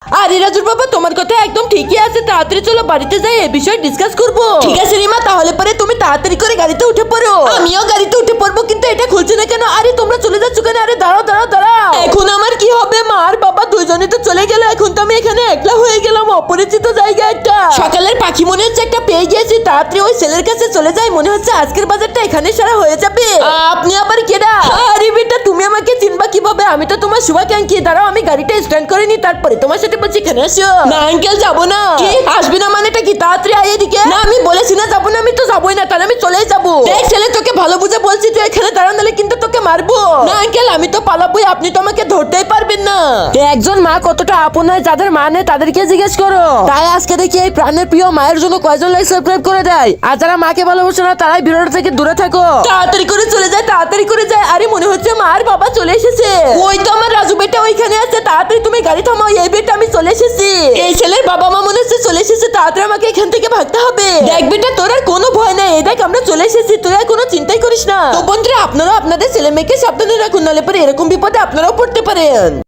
আরে রাজুর বাবা, তোমার কথা একদম ঠিকই আছে। তাড়াতাড়ি চলো বাড়িতে যাই, এই বিষয়ে ডিসকাস করবো। ঠিক আছে রিমা, তাহলে পরে তুমি তাড়াতাড়ি করে গাড়িতে উঠে পড়ো। আমিও গাড়িতে উঠে পড়বো, কিন্তু এটা খুলছে না কেন? আরে তোমরা চলে যাচ্ছ কেন? আরে দাঁড়াও দাঁড়াও দাঁড়াও। এখন আমার কি হবে? মা আর বাবা দুজনে তো চলে গেল, এখন তো আমি এখানে একলা হয়ে গেলাম, অপরিচিত জায়গা একটা। সকালের পাখি মনে হচ্ছে একটা পেয়ে গিয়েছি, তাড়াতাড়ি ওই ছেলের কাছে চলে যাই। মনে হচ্ছে আজকের বাজারটা এখানে সারা হয়ে যাবে। আপনি আবার কেডা? আরে বেটা, তুমি আমাকে চিনবা কিভাবে? আমি তো তোমার শুভাকাঙ্ক্ষী। দাঁড়াও, আমি গাড়িটা স্ট্যান্ড করে নি, তারপরে তোমার সাথে বলছি এখানে আসো। না আঙ্কেল, যাবো না। কি আসবে না মানেটা কি? তাড়াতাড়ি আয় এদিকে। না আমি বলেছি না যাবো না, আমি তো যাবোই না, তাহলে আমি চলেই যাবো। দেখ ছেলে, তোকে ভালো বুঝে বলছি, তুই এখানে দাঁড়া, নাহলে কিন্তু তোকে মারবো। না আঙ্কেল, আমি তো পালাবোই, আপনি তো আমাকে ধরতেই পারবেন না। একজন মা কতটা আপন হয়, যাদের মা নেই তাদেরকে জিজ্ঞেস করো। তাই আজকে দেখি এই প্রাণের প্রিয় মায়ের জন্য কয়জন লাইক সাবস্ক্রাইব করে দেয়, আর যারা মাকে ভালোবাসে না তারাই ভিডিওটা থেকে দূরে থাকো। তাড়াতাড়ি করে চলে যায়, তাড়াতাড়ি করে যায়। আরে মনে হচ্ছে মা আর বাবা চলে এসেছে। ওই তো আমার রাজু বেটা ওইখানে আছে, তাড়াতাড়ি তুমি গাড়ি থামাও। এই বেটা, আমি চলে এসেছি। এই ছেলের বাবা মা মনে হচ্ছে চলে এসেছে, তাড়াতাড়ি আমাকে এখান থেকে ভাগতে হবে। দেখ বেটা, তোর আর কোনো ভয় নাই, এই দেখ আমরা চলে এসেছি, তুই আর কোনো চিন্তাই করিস না। তো বন্ধুরা, আপনারা আপনাদের ছেলে মেয়েকে সাবধানে রাখুন, নাহলে পরে এরকম বিপদে আপনারাও পড়তে পারেন।